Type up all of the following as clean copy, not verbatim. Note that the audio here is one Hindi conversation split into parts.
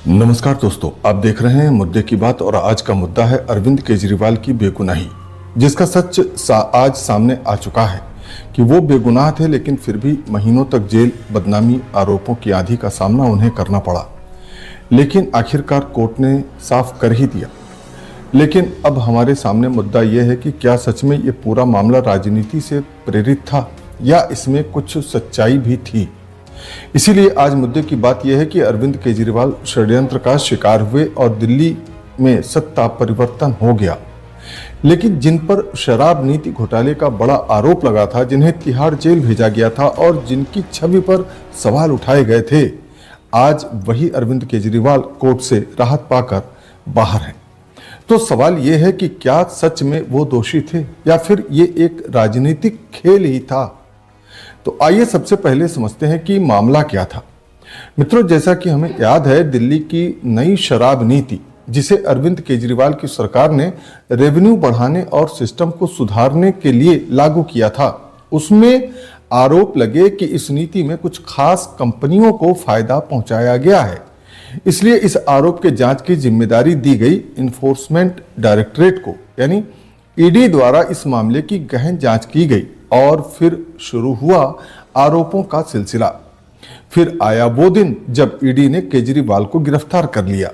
नमस्कार दोस्तों, आप देख रहे हैं मुद्दे की बात और आज का मुद्दा है अरविंद केजरीवाल की बेगुनाही, जिसका सच आज सामने आ चुका है कि वो बेगुनाह थे, लेकिन फिर भी महीनों तक जेल, बदनामी, आरोपों की आंधी का सामना उन्हें करना पड़ा। लेकिन आखिरकार कोर्ट ने साफ कर ही दिया। लेकिन अब हमारे सामने मुद्दा यह है कि क्या सच में ये पूरा मामला राजनीति से प्रेरित था या इसमें कुछ सच्चाई भी थी। इसीलिए आज मुद्दे की बात यह है कि अरविंद केजरीवाल षड्यंत्र का शिकार हुए और दिल्ली में सत्ता परिवर्तन हो गया। लेकिन जिन पर शराब नीति घोटाले का बड़ा आरोप लगा था, जिन्हें तिहाड़ जेल भेजा गया था और जिनकी छवि पर सवाल उठाए गए थे, आज वही अरविंद केजरीवाल कोर्ट से राहत पाकर बाहर हैं। तो सवाल यह है कि क्या सच में वो दोषी थे या फिर ये एक राजनीतिक खेल ही था। तो आइए सबसे पहले समझते हैं कि मामला क्या था। मित्रों, जैसा कि हमें याद है, दिल्ली की नई शराब नीति, जिसे अरविंद केजरीवाल की सरकार ने रेवेन्यू बढ़ाने और सिस्टम को सुधारने के लिए लागू किया था, उसमें आरोप लगे कि इस नीति में कुछ खास कंपनियों को फायदा पहुंचाया गया है। इसलिए इस आरोप के जांच की जिम्मेदारी दी गई इन्फोर्समेंट डायरेक्टरेट को, यानी ईडी द्वारा इस मामले की गहन जांच की गई और फिर शुरू हुआ आरोपों का सिलसिला। फिर आया वो दिन जब ईडी ने केजरीवाल को गिरफ्तार कर लिया।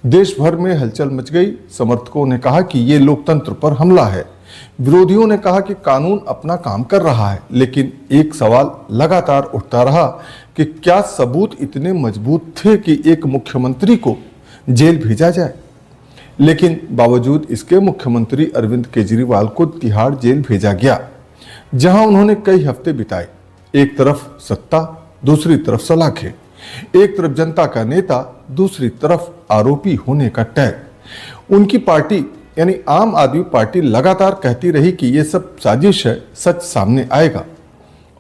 देश भर में हलचल मच गई। समर्थकों ने कहा कि ये लोकतंत्र पर हमला है, विरोधियों ने कहा कि कानून अपना काम कर रहा है। लेकिन एक सवाल लगातार उठता रहा कि क्या सबूत इतने मजबूत थे कि एक मुख्यमंत्री को जेल भेजा जाए। लेकिन बावजूद इसके मुख्यमंत्री अरविंद केजरीवाल को तिहाड़ जेल भेजा गया, जहां उन्होंने कई हफ्ते बिताए। एक तरफ सत्ता, दूसरी तरफ सलाखें, एक तरफ जनता का नेता, दूसरी तरफ आरोपी होने का टैग। उनकी पार्टी यानी आम आदमी पार्टी लगातार कहती रही कि यह सब साजिश है, सच सामने आएगा।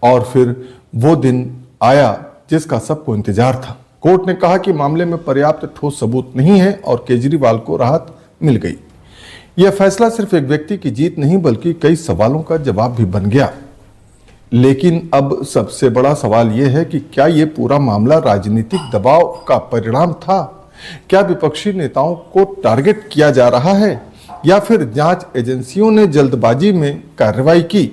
और फिर वो दिन आया जिसका सबको इंतजार था। कोर्ट ने कहा कि मामले में पर्याप्त ठोस सबूत नहीं है और केजरीवाल को राहत मिल गई। यह फैसला सिर्फ एक व्यक्ति की जीत नहीं, बल्कि कई सवालों का जवाब भी बन गया। लेकिन अब सबसे बड़ा सवाल यह है कि क्या यह पूरा मामला राजनीतिक दबाव का परिणाम था? क्या विपक्षी नेताओं को टारगेट किया जा रहा है या फिर जांच एजेंसियों ने जल्दबाजी में कार्रवाई की?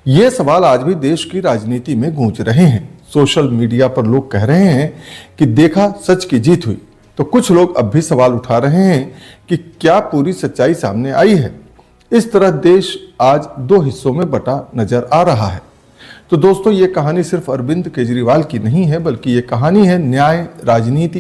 ये सवाल आज भी देश की राजनीति में गूंज रहे हैं। सोशल मीडिया पर लोग कह रहे हैं कि देखा, सच की जीत हुई। तो कुछ लोग अब भी सवाल उठा रहे हैं कि क्या पूरी सच्चाई सामने आई है। इस तरह देश आज दो हिस्सों में बटा नजर आ रहा है। तो दोस्तों, ये कहानी सिर्फ अरविंद केजरीवाल की नहीं है, बल्कि ये कहानी है न्याय, राजनीति